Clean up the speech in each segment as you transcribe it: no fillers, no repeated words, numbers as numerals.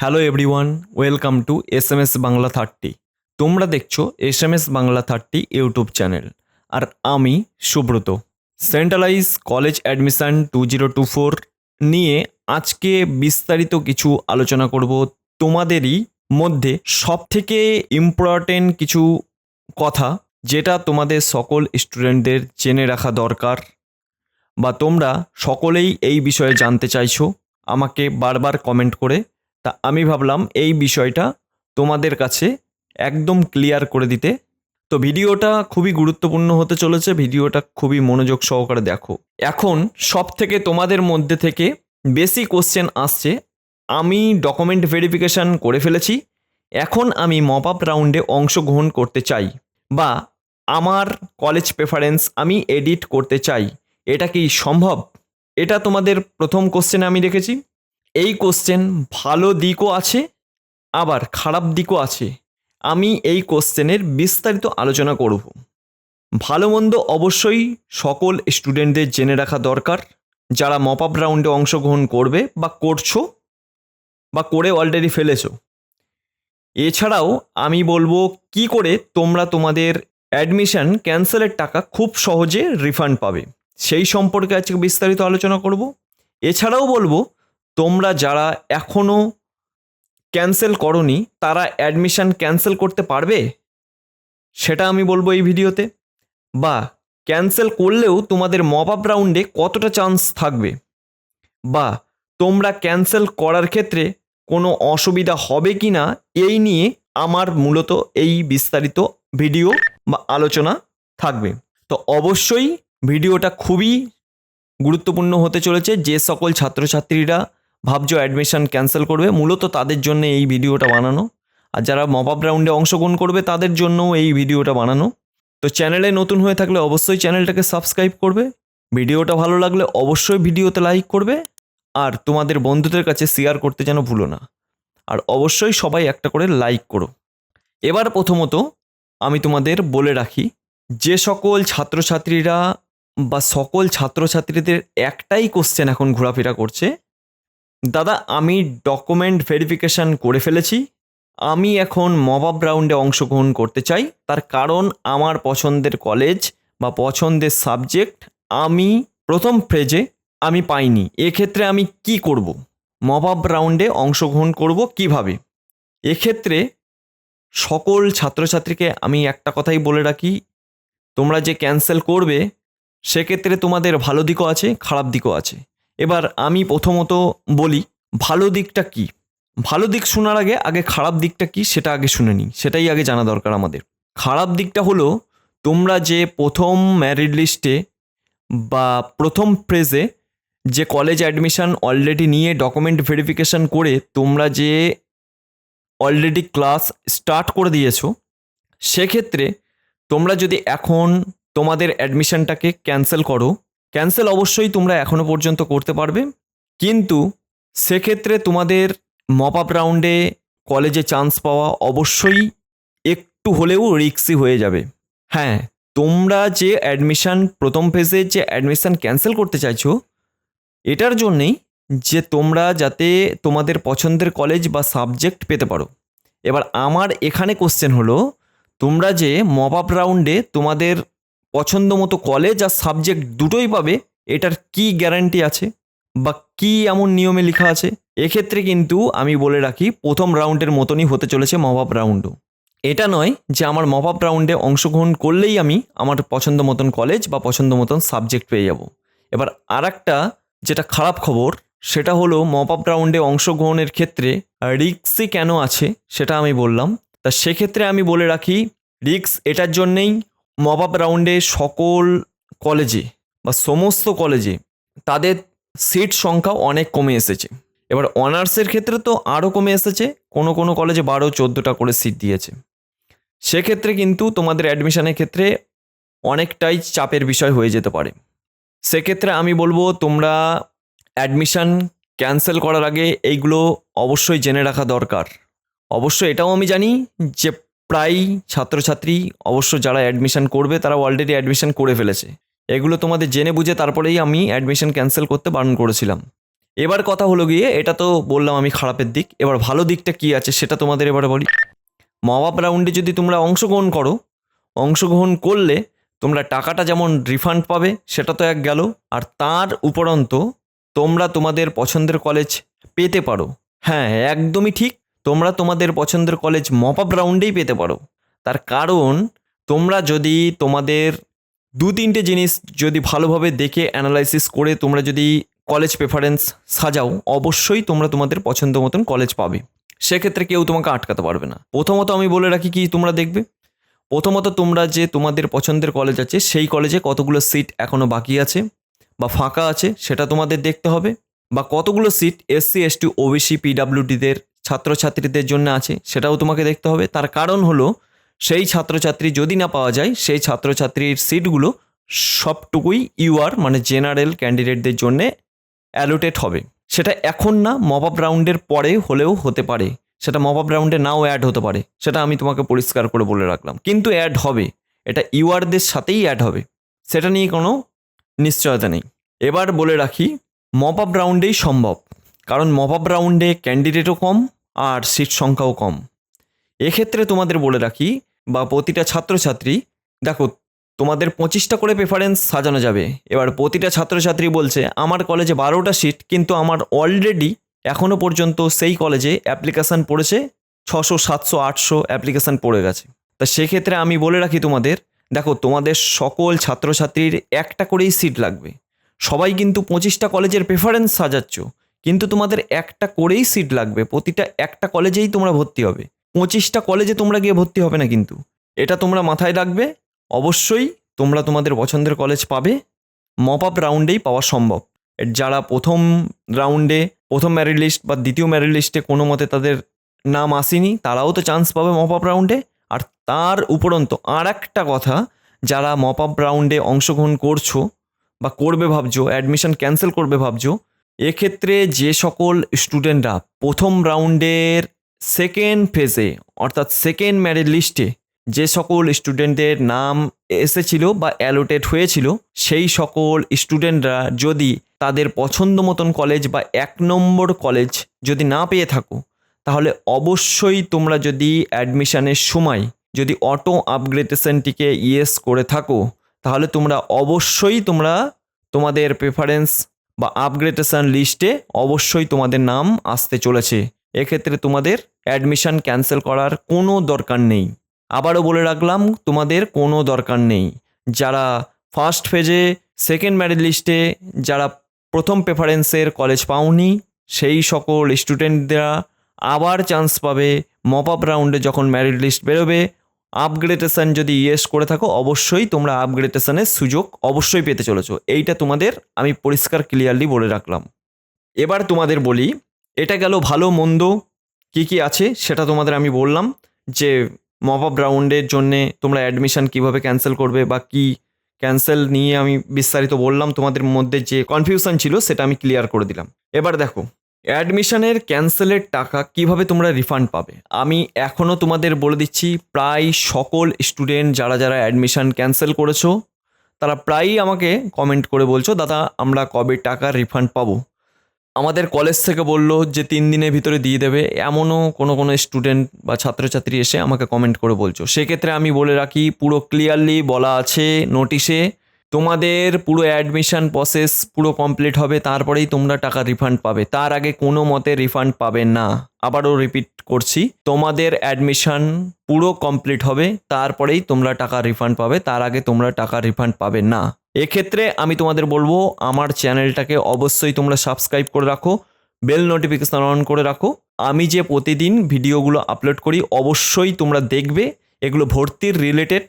Hello everyone, welcome to SMS Bangla 30। তোমরা দেখছো SMS Bangla 30 YouTube channel. আর আমি সুব্রত। সেন্ট্রালাইজ কলেজ অ্যাডমিশন 2024 নিয়ে আজকে বিস্তারিত কিছু আলোচনা করব। তোমাদেরই মধ্যে সবথেকে ইম্পর্টেন্ট কিছু কথা যেটা তোমাদের সকল স্টুডেন্টদের জেনে রাখা দরকার, বা তোমরা সকলেই এই বিষয়ে জানতে চাইছো আমাকে বারবার কমেন্ট করে। তা আমি ভাবলাম এই বিষয়টা তোমাদের কাছে একদম ক্লিয়ার করে দিতে। তো ভিডিওটা খুবই গুরুত্বপূর্ণ হতে চলেছে, ভিডিওটা খুবই মনোযোগ সহকারে দেখো। এখন সব থেকে তোমাদের মধ্যে থেকে বেশি কোশ্চেন আসছে, আমি ডকুমেন্ট ভেরিফিকেশান করে ফেলেছি, এখন আমি মপ আপ রাউন্ডে অংশগ্রহণ করতে চাই, বা আমার কলেজ প্রেফারেন্স আমি এডিট করতে চাই, এটা কি সম্ভব? এটা তোমাদের প্রথম কোশ্চেনে আমি রেখেছি। এই কোশ্চেন ভালো দিকও আছে, আবার খারাপ দিকও আছে। আমি এই কোশ্চেনের বিস্তারিত আলোচনা করব। ভালো মন্দ অবশ্যই সকল স্টুডেন্টদের জেনে রাখা দরকার, যারা মপ আপ রাউন্ডে অংশগ্রহণ করবে বা করছো বা করে অলরেডি ফেলেছো। এছাড়াও আমি বলবো কি করে তোমরা তোমাদের অ্যাডমিশন ক্যান্সেলের টাকা খুব সহজে রিফান্ড পাবে, সেই সম্পর্কে আজকে বিস্তারিত আলোচনা করব। এছাড়াও বলবো তোমরা যারা এখনও ক্যান্সেল করনি তারা অ্যাডমিশন ক্যান্সেল করতে পারবে, সেটা আমি বলবো এই ভিডিওতে। বা ক্যান্সেল করলেও তোমাদের মপ আপ রাউন্ডে কতটা চান্স থাকবে, বা তোমরা ক্যান্সেল করার ক্ষেত্রে কোনো অসুবিধা হবে কি না, এই নিয়ে আমার মূলত এই বিস্তারিত ভিডিও বা আলোচনা থাকবে। তো অবশ্যই ভিডিওটা খুবই গুরুত্বপূর্ণ হতে চলেছে। যে সকল ছাত্রছাত্রীরা ভাবছো অ্যাডমিশন ক্যান্সেল করবে, মূলত তাদের জন্য এই ভিডিওটা বানানো। আর যারা মপ আপ রাউন্ডে অংশগ্রহণ করবে তাদের জন্যও এই ভিডিওটা বানানো। তো চ্যানেলে নতুন হয়ে থাকলে অবশ্যই চ্যানেলটাকে সাবস্ক্রাইব করবে, ভিডিওটা ভালো লাগলে অবশ্যই ভিডিওতে লাইক করবে, আর তোমাদের বন্ধুদের কাছে শেয়ার করতে যেন ভুলো না। আর অবশ্যই সবাই একটা করে লাইক করো। এবার প্রথমত আমি তোমাদের বলে রাখি, যে সকল ছাত্রছাত্রীরা বা সকল ছাত্রছাত্রীদের একটাই কোশ্চেন এখন ঘোরাফেরা করছে, দাদা আমি ডকুমেন্ট ভেরিফিকেশান করে ফেলেছি, আমি এখন মপ আপ রাউন্ডে অংশগ্রহণ করতে চাই, তার কারণ আমার পছন্দের কলেজ বা পছন্দের সাবজেক্ট আমি প্রথম ফেজে আমি পাইনি, এক্ষেত্রে আমি কি করব? মপ আপ রাউন্ডে অংশগ্রহণ করব কিভাবে? এক্ষেত্রে সকল ছাত্রছাত্রীকে আমি একটা কথাই বলে রাখি, তোমরা যে ক্যান্সেল করবে সেক্ষেত্রে তোমাদের ভালো দিকও আছে, খারাপ দিকও আছে। এবার আমি প্রথমত বলি ভালো দিকটা কি। ভালো দিক শোনার আগে আগে খারাপ দিকটা কি সেটা আগে শুনে নিই, সেটাই আগে জানা দরকার আমাদের। খারাপ দিকটা হলো, তোমরা যে প্রথম মেরিট লিস্টে বা প্রথম ফেজে যে কলেজ অ্যাডমিশন অলরেডি নিয়ে ডকুমেন্ট ভেরিফিকেশান করে তোমরা যে অলরেডি ক্লাস স্টার্ট করে দিয়েছো, সেক্ষেত্রে তোমরা যদি এখন তোমাদের অ্যাডমিশনটাকে ক্যান্সেল করো, ক্যান্সেল অবশ্যই তোমরা এখনও পর্যন্ত করতে পারবে, কিন্তু সেক্ষেত্রে তোমাদের মপ আপ রাউন্ডে কলেজে চান্স পাওয়া অবশ্যই একটু হলেও রিস্কি হয়ে যাবে। হ্যাঁ, তোমরা যে অ্যাডমিশন প্রথম ফেজে যে অ্যাডমিশন ক্যান্সেল করতে চাইছো, এটার জন্যেই যে তোমরা যাতে তোমাদের পছন্দের কলেজ বা সাবজেক্ট পেতে পারো। এবার আমার এখানে কোশ্চেন হলো, তোমরা যে মপ আপ রাউন্ডে তোমাদের পছন্দ মতো কলেজ আর সাবজেক্ট দুটোই পাবে, এটার কি গ্যারান্টি আছে বা কি এমন নিয়মে লেখা আছে? এক্ষেত্রে কিন্তু আমি বলে রাখি প্রথম রাউন্ডের মতনই হতে চলেছে মপ আপ রাউন্ডও। এটা নয় যে আমার মপ আপ রাউন্ডে অংশগ্রহণ করলেই আমি আমার পছন্দ মতন কলেজ বা পছন্দ মতন সাবজেক্ট পেয়ে যাব। এবার আর একটা যেটা খারাপ খবর, সেটা হলো মপ আপ রাউন্ডে অংশগ্রহণের ক্ষেত্রে রিস্কই কেন আছে সেটা আমি বললাম। তা সেক্ষেত্রে আমি বলে রাখি, রিস্ক এটার জন্যেই মপ আপ রাউন্ডে সকল কলেজে বা সমস্ত কলেজে তাদের সিট সংখ্যা অনেক কমে এসেছে। এবার অনার্সের ক্ষেত্রে তো আরও কমে এসেছে, কোনো কোনো কলেজে 12-14টা করে সিট দিয়েছে। সেক্ষেত্রে কিন্তু তোমাদের অ্যাডমিশনের ক্ষেত্রে অনেকটাই চাপের বিষয় হয়ে যেতে পারে। সেক্ষেত্রে আমি বলবো তোমরা অ্যাডমিশন ক্যান্সেল করার আগে এইগুলো অবশ্যই জেনে রাখা দরকার। অবশ্যই এটাও আমি জানি যে প্রায় ছাত্রছাত্রী অবশ্য যারা অ্যাডমিশন করবে তারা অলরেডি অ্যাডমিশন করে ফেলেছে। এগুলো তোমাদের জেনে বুঝে তারপরেই আমি অ্যাডমিশন ক্যান্সেল করতে বারণ করেছিলাম। এবার কথা হলো গিয়ে, এটা তো বললাম আমি খারাপের দিক, এবার ভালো দিকটা কি আছে সেটা তোমাদের এবারে বলি। মপ আপ রাউন্ডে যদি তোমরা অংশগ্রহণ করো, অংশগ্রহণ করলে তোমরা টাকাটা যেমন রিফান্ড পাবে, সেটা তো এক গেল, আর তার উপরন্ত তোমরা তোমাদের পছন্দের কলেজ পেতে পারো। হ্যাঁ, একদমই ঠিক, তোমরা তোমাদের পছন্দের কলেজ মপ আপ রাউন্ডেই পেতে পারো। তার কারণ তোমরা যদি তোমাদের 2-3টে জিনিস যদি ভালোভাবে দেখে অ্যানালাইসিস করে তোমরা যদি কলেজ প্রেফারেন্স সাজাও, অবশ্যই তোমরা তোমাদের পছন্দ মতন কলেজ পাবে। সেক্ষেত্রে কেউ তোমাকে আটকাতে পারবে না। প্রথমত আমি বলে রাখি কি তোমরা দেখবে, প্রথমত তোমরা যে তোমাদের পছন্দের কলেজ আছে সেই কলেজে কতগুলো সিট এখনও বাকি আছে বা ফাঁকা আছে সেটা তোমাদের দেখতে হবে, বা কতগুলো সিট এসসি এসটি ওবিসি পিডাব্লিউডিদের ছাত্রছাত্রীদের জন্য আছে সেটাও তোমাকে দেখতে হবে। তার কারণ হলো, সেই ছাত্রছাত্রী যদি না পাওয়া যায়, সেই ছাত্রছাত্রীর সিটগুলো সবটুকুই ইউআর মানে জেনারেল ক্যান্ডিডেটদের জন্যে অ্যালোটেড হবে। সেটা এখন না, মপ আপ রাউন্ডের পরে হলেও হতে পারে, সেটা মপ আপ রাউন্ডে নাও অ্যাড হতে পারে, সেটা আমি তোমাকে পরিষ্কার করে বলে রাখলাম, কিন্তু অ্যাড হবে, এটা ইউআরদের সাথেই অ্যাড হবে, সেটা নিয়ে কোনো নিশ্চয়তা নেই। এবার বলে রাখি, মপ আপ রাউন্ডেই সম্ভব, কারণ মপ আপ রাউন্ডে ক্যান্ডিডেটও কম আর সিট সংখ্যাও কম। এক্ষেত্রে তোমাদের বলে রাখি, বা প্রতিটা ছাত্রছাত্রী, দেখো তোমাদের 25টা করে প্রেফারেন্স সাজানো যাবে। এবার প্রতিটা ছাত্রছাত্রী বলছে আমার কলেজে 12টা সিট, কিন্তু আমার অলরেডি এখনও পর্যন্ত সেই কলেজে অ্যাপ্লিকেশান পড়েছে 600 700 800 অ্যাপ্লিকেশান পড়ে গেছে। তা সেক্ষেত্রে আমি বলে রাখি তোমাদের, দেখো তোমাদের সকল ছাত্রছাত্রীর একটা করেই সিট লাগবে। সবাই কিন্তু 25টা কলেজের প্রেফারেন্স সাজাচ্ছ, কিন্তু তোমাদের একটা করেই সিট লাগবে, প্রতিটা একটা কলেজেই তোমরা ভর্তি হবে। 25টা কলেজে তোমরা গিয়ে ভর্তি হবে না কিন্তু, এটা তোমরা মাথায় রাখবে। অবশ্যই তোমরা তোমাদের পছন্দের কলেজ পাবে, মপ আপ রাউন্ডেই পাওয়া সম্ভব। যারা প্রথম রাউন্ডে প্রথম মেরিট লিস্ট বা দ্বিতীয় মেরিট লিস্টে কোনো মতে তাদের নাম আসেনি, তারাও তো চান্স পাবে মপ আপ রাউন্ডে। আর তার উপরন্ত আর একটা কথা, যারা মপ আপ রাউন্ডে অংশগ্রহণ করছো বা করবে ভাবছো, অ্যাডমিশন ক্যান্সেল করবে ভাবছো, এক্ষেত্রে যে সকল স্টুডেন্টরা প্রথম রাউন্ডের সেকেন্ড ফেজে অর্থাৎ সেকেন্ড মেরিট লিস্টে যে সকল স্টুডেন্টদের নাম এসেছিল বা অ্যালোটেড হয়েছিল, সেই সকল স্টুডেন্টরা যদি তাদের পছন্দ মতন কলেজ বা 1 নম্বর কলেজ যদি না পেয়ে থাকো, তাহলে অবশ্যই তোমরা যদি অ্যাডমিশনের সময় যদি অটো আপগ্রেডেশনটিকে ইয়েস করে থাকো, তাহলে তোমরা অবশ্যই তোমাদের প্রেফারেন্স বা আপগ্রেডেশন লিস্টে অবশ্যই তোমাদের নাম আসতে চলেছে। এক্ষেত্রে তোমাদের অ্যাডমিশন ক্যান্সেল করার কোনো দরকার নেই। আবারও বলে রাখলাম, তোমাদের কোনো দরকার নেই। যারা ফার্স্ট ফেজে সেকেন্ড মেরিট লিস্টে যারা প্রথম প্রেফারেন্সের কলেজ পাওনি, সেই সকল স্টুডেন্টরা আবার চান্স পাবে মপ আপ রাউন্ডে যখন মেরিট লিস্ট বেরোবে। আপগ্রেডেশন যদি ইয়েস করে থাকো, অবশ্যই তোমরা আপগ্রেডেশনের সুযোগ অবশ্যই পেতে চলেছো। এইটা তোমাদের আমি পরিষ্কার ক্লিয়ারলি বলে রাখলাম। এবার তোমাদের বলি, এটা গেল ভালো মন্দ কী কী আছে সেটা তোমাদের আমি বললাম, যে মপ আপ রাউন্ডের জন্যে তোমরা অ্যাডমিশন কীভাবে ক্যান্সেল করবে বা কি ক্যান্সেল নিয়ে আমি বিস্তারিত বললাম, তোমাদের মধ্যে যে কনফিউশন ছিল সেটা আমি ক্লিয়ার করে দিলাম। এবার দেখো, অ্যাডমিশনের ক্যান্সেলের টাকা কিভাবে তোমরা রিফান্ড পাবে। আমি এখনও তোমাদের বলে দিচ্ছি, প্রায় সকল স্টুডেন্ট যারা যারা অ্যাডমিশন ক্যান্সেল করেছো, তারা প্রায়ই আমাকে কমেন্ট করে বলছো, দাদা আমরা কবে টাকা রিফান্ড পাবো। আমাদের কলেজ থেকে বললো যে 3 দিনের ভিতরে দিয়ে দেবে, এমনও কোনো কোনো স্টুডেন্ট বা ছাত্রছাত্রী এসে আমাকে কমেন্ট করে বলছো। সেক্ষেত্রে আমি বলে রাখি, পুরো ক্লিয়ারলি বলা আছে নোটিশে, তোমাদের পুরো অ্যাডমিশন প্রসেস পুরো কমপ্লিট হবে, তারপরেই তোমরা টাকা রিফান্ড পাবে, তার আগে কোনো মতে রিফান্ড পাবে না। আবারও রিপিট করছি, তোমাদের অ্যাডমিশন পুরো কমপ্লিট হবে, তারপরেই তোমরা টাকা রিফান্ড পাবে, তার আগে তোমরা টাকা রিফান্ড পাবে না। এক্ষেত্রে আমি তোমাদের বলবো, আমার চ্যানেলটাকে অবশ্যই তোমরা সাবস্ক্রাইব করে রাখো, বেল নোটিফিকেশন অন করে রাখো। আমি যে প্রতিদিন ভিডিওগুলো আপলোড করি অবশ্যই তোমরা দেখবে, এগুলো ভর্তির রিলেটেড,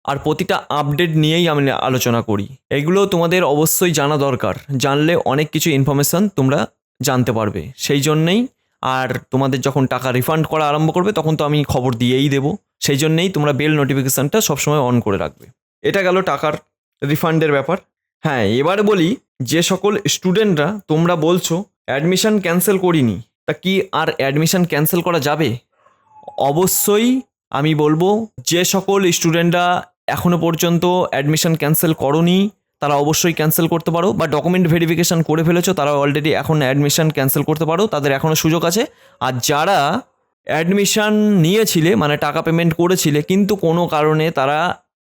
আর প্রতিটা আপডেট নিয়েই আমি আলোচনা করি। এগুলো তোমাদের অবশ্যই জানা দরকার, জানলে অনেক কিছু ইনফরমেশান তোমরা জানতে পারবে। সেই জন্যেই, আর তোমাদের যখন টাকা রিফান্ড করা আরম্ভ করবে তখন তো আমি খবর দিয়েই দেবো, সেই জন্যেই তোমরা বেল নোটিফিকেশানটা সবসময় অন করে রাখবে। এটা গেল টাকার রিফান্ডের ব্যাপার। হ্যাঁ, এবার বলি, যে সকল স্টুডেন্টরা তোমরা বলছো অ্যাডমিশন ক্যান্সেল করিনি, তা কি আর অ্যাডমিশন ক্যান্সেল করা যাবে? অবশ্যই আমি বলবো, যে সকল স্টুডেন্টরা এখনও পর্যন্ত অ্যাডমিশন ক্যান্সেল করোনি, তারা অবশ্যই ক্যান্সেল করতে পারো, বা ডকুমেন্ট ভেরিফিকেশান করে ফেলেছো তারা অলরেডি এখন অ্যাডমিশন ক্যান্সেল করতে পারো, তাদের এখনও সুযোগ আছে। আর যারা অ্যাডমিশন নিয়েছিলে মানে টাকা পেমেন্ট করেছিলে কিন্তু কোনো কারণে তারা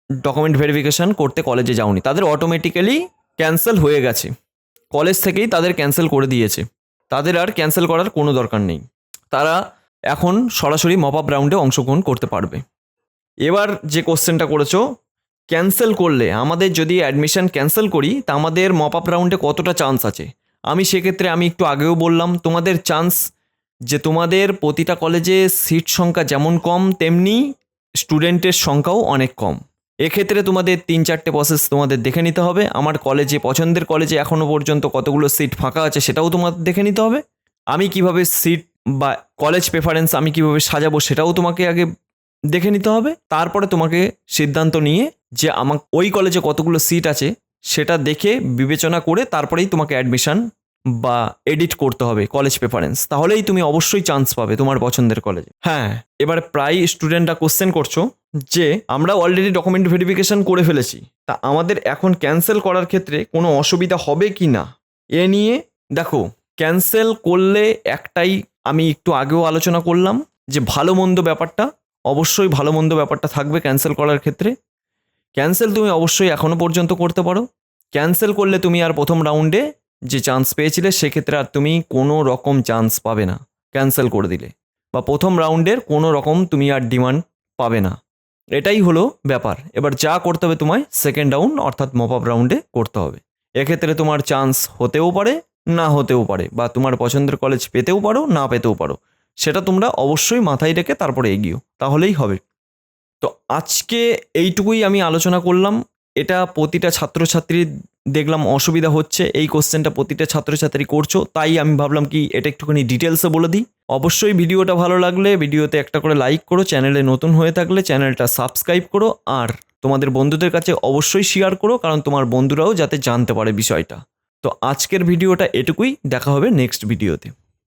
ডকুমেন্ট ভেরিফিকেশান করতে কলেজে যাওনি, তাদের অটোমেটিক্যালি ক্যান্সেল হয়ে গেছে, কলেজ থেকেই তাদের ক্যান্সেল করে দিয়েছে, তাদের আর ক্যান্সেল করার কোনো দরকার নেই, তারা এখন সরাসরি মপ আপ রাউন্ডে অংশগ্রহণ করতে পারবে। এবার যে কোশ্চেনটা করেছো, ক্যান্সেল করলে আমাদের যদি অ্যাডমিশন ক্যান্সেল করি তা আমাদের মপ আপ রাউন্ডে কতটা চান্স আছে, আমি সেক্ষেত্রে আমি একটু আগেও বললাম তোমাদের চান্স যে তোমাদের প্রতিটা কলেজে সিট সংখ্যা যেমন কম তেমনি স্টুডেন্টের সংখ্যাও অনেক কম। এক্ষেত্রে তোমাদের 3-4টে প্রসেস তোমাদের দেখে নিতে হবে। আমার কলেজে পছন্দের কলেজে এখনও পর্যন্ত কতগুলো সিট ফাঁকা আছে সেটাও তোমাদের দেখে নিতে হবে। আমি কিভাবে সিট বা কলেজ প্রেফারেন্স আমি কিভাবে সাজাবো সেটাও তোমাকে আগে দেখে নিতে হবে। তারপরে তোমাকে সিদ্ধান্ত নিয়ে যে আমার ওই কলেজে কতগুলো সিট আছে সেটা দেখে বিবেচনা করে তারপরেই তোমাকে অ্যাডমিশন বা এডিট করতে হবে কলেজ প্রেফারেন্স, তাহলেই তুমি অবশ্যই চান্স পাবে তোমার পছন্দের কলেজে। হ্যাঁ, এবার প্রায় স্টুডেন্টরা কোশ্চেন করছো যে আমরা অলরেডি ডকুমেন্ট ভেরিফিকেশন করে ফেলেছি, তা আমাদের এখন ক্যান্সেল করার ক্ষেত্রে কোনো অসুবিধা হবে কি না। এ নিয়ে দেখো, ক্যান্সেল করলে একটাই আমি একটু আগেও আলোচনা করলাম যে ভালো মন্দ ব্যাপারটা, অবশ্যই ভালো মন্দ ব্যাপারটা থাকবে ক্যান্সেল করার ক্ষেত্রে। ক্যান্সেল তুমি অবশ্যই এখনও পর্যন্ত করতে পারো। ক্যান্সেল করলে তুমি আর প্রথম রাউন্ডে যে চান্স পেয়েছিলে সেক্ষেত্রে আর তুমি কোনো রকম চান্স পাবে না ক্যান্সেল করে দিলে, বা প্রথম রাউন্ডের কোনো রকম তুমি আর ডিমান্ড পাবে না, এটাই হলো ব্যাপার। এবার যা করতে হবে তোমায় সেকেন্ড রাউন্ড অর্থাৎ মপ আপ রাউন্ডে করতে হবে। এক্ষেত্রে তোমার চান্স হতেও পারে না হতেও পারে, বা তোমার পছন্দের কলেজ পেতেও পারো না পেতেও পারো, সেটা তোমরা অবশ্যই মাথায় রেখে তারপরে এগিয়েও, তাহলেই হবে। তো আজকে এইটুকুই আমি আলোচনা করলাম। এটা প্রতিটা ছাত্রছাত্রীর দেখলাম অসুবিধা হচ্ছে, এই কোশ্চেনটা প্রতিটা ছাত্রছাত্রী করছো, তাই আমি ভাবলাম কি এটা একটুখানি ডিটেলসে বলে দিই। অবশ্যই ভিডিওটা ভালো লাগলে ভিডিওতে একটা করে লাইক করো, চ্যানেলে নতুন হয়ে থাকলে চ্যানেলটা সাবস্ক্রাইব করো, আর তোমাদের বন্ধুদের কাছে অবশ্যই শেয়ার করো, কারণ তোমার বন্ধুরাও যাতে জানতে পারে বিষয়টা। তো আজকের ভিডিওটা এটুকুই, দেখা হবে নেক্সট ভিডিওতে।